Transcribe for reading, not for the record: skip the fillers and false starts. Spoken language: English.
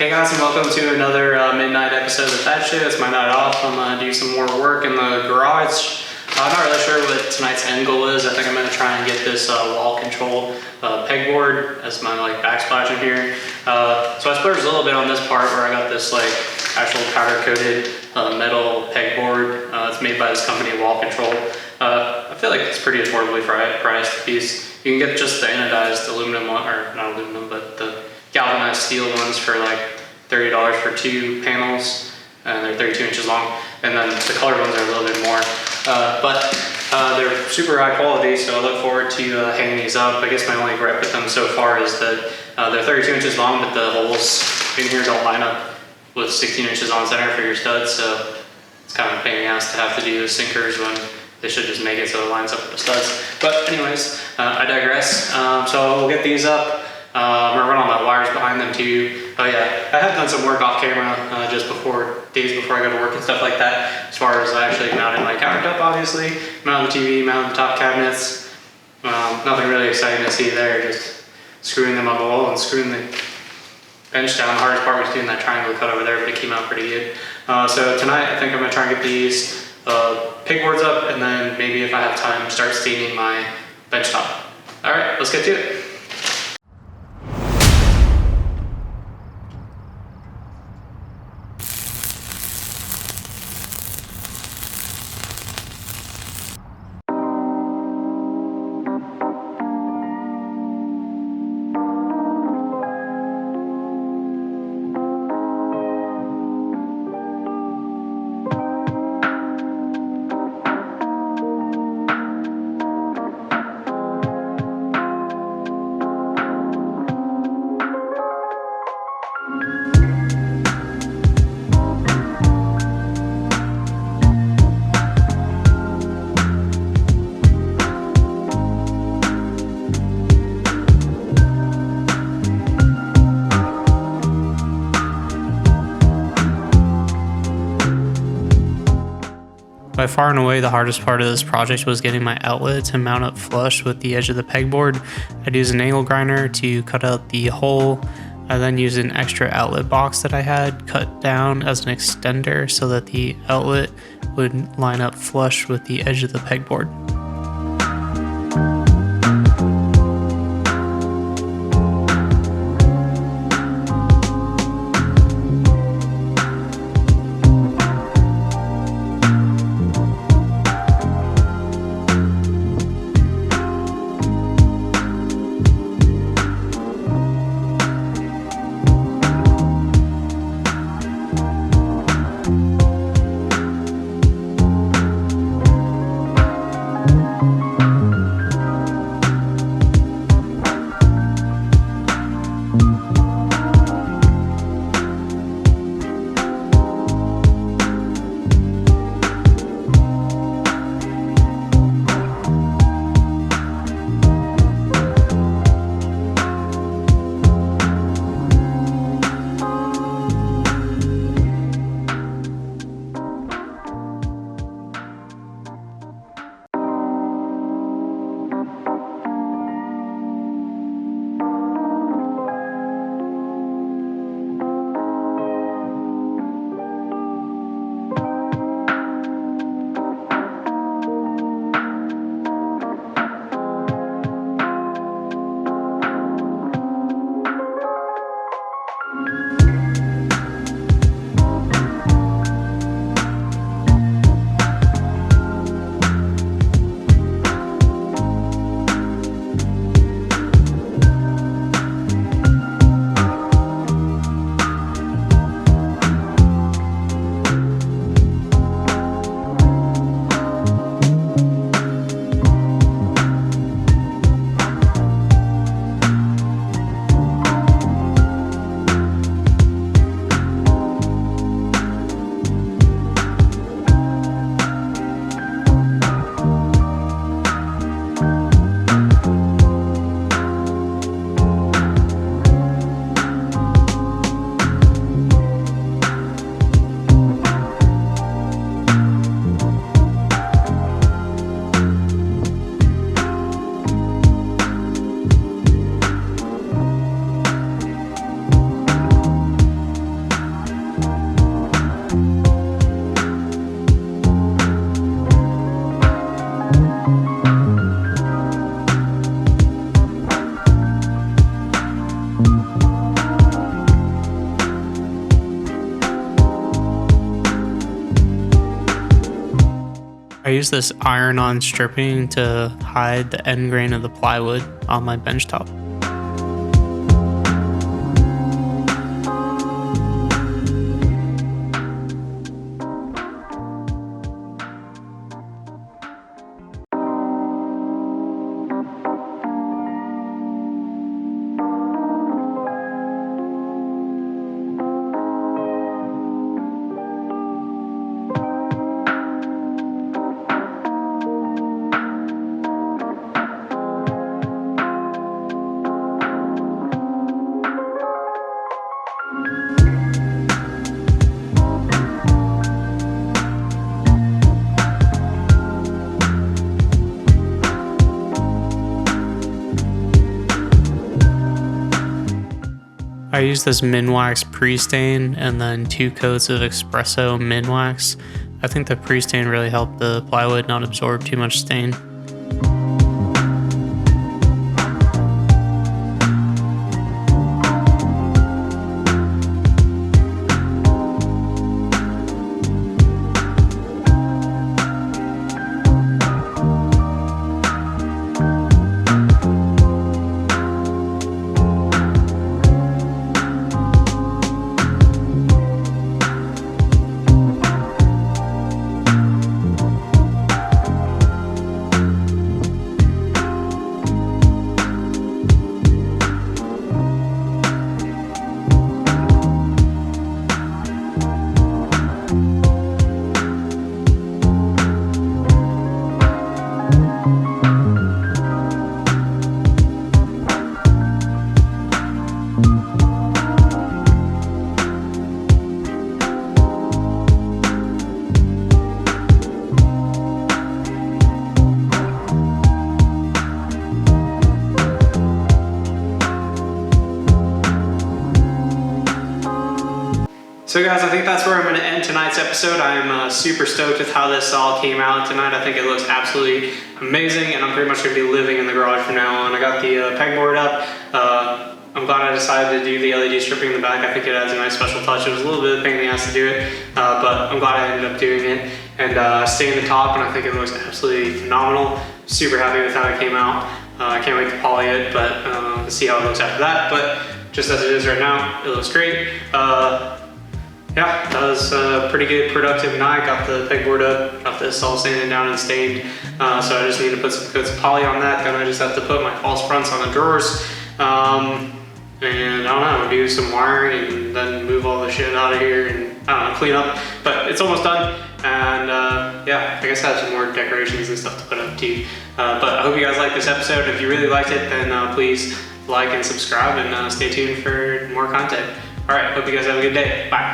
Hey guys, and welcome to another midnight episode of the Fat Show. It's my night off. I'm gonna do some more work in the garage. I'm not really sure what tonight's end goal is. I think I'm gonna try and get this Wall Control Pegboard as my backsplash in here. So I splurged a little bit on this part where I got this actual powder coated metal pegboard. It's made by this company, Wall Control. I feel like it's pretty affordably priced piece. You can get just the anodized aluminum one, or not aluminum, but the galvanized steel ones for like $30 for 2 panels, and they're 32 inches long. And then the colored ones are a little bit more, but they're super high quality, so I look forward to hanging these up. I guess my only gripe with them so far is that they're 32 inches long, but the holes in here don't line up with 16 inches on center for your studs, so it's kind of a pain in the ass to have to do the sinkers when they should just make it so it lines up with the studs. But anyways, I digress. So we'll get these up. I'm gonna run all my wires behind them too. Oh yeah, I have done some work off camera just days before I go to work and stuff like that. As far as I actually mounted my countertop, obviously, mounted the TV, mounted the top cabinets. Nothing really exciting to see there, just screwing them on the wall and screwing the bench down. The hardest part was doing that triangle cut over there, but it came out pretty good. So tonight I think I'm gonna try and get these pegboards up, and then maybe if I have time, start staining my bench top. All right, let's get to it. By far and away, the hardest part of this project was getting my outlet to mount up flush with the edge of the pegboard. I'd use an angle grinder to cut out the hole. I then used an extra outlet box that I had cut down as an extender so that the outlet would line up flush with the edge of the pegboard. use this iron-on stripping to hide the end grain of the plywood on my benchtop. I use this Minwax pre-stain and then 2 coats of espresso Minwax. I think the pre-stain really helped the plywood not absorb too much stain. So guys, I think that's where I'm going to end tonight's episode. I'm super stoked with how this all came out tonight. I think it looks absolutely amazing, and I'm pretty much going to be living in the garage from now on. I got the pegboard up. I'm glad I decided to do the LED stripping in the back. I think it adds a nice special touch. It was a little bit of a pain in the ass to do it, but I'm glad I ended up doing it. And staying the top, and I think it looks absolutely phenomenal. Super happy with how it came out. I can't wait to poly it, but see how it looks after that. But just as it is right now, it looks great. Yeah, that was a pretty good productive night. Got the pegboard up, got this all sanded down and stained. So I just need to put some coats of poly on that. Then I just have to put my false fronts on the drawers. And I don't know, do some wiring and then move all the shit out of here and I don't know, clean up. But it's almost done. And yeah, I guess I have some more decorations and stuff to put up too. But I hope you guys liked this episode. If you really liked it, then please like and subscribe and stay tuned for more content. All right, hope you guys have a good day. Bye.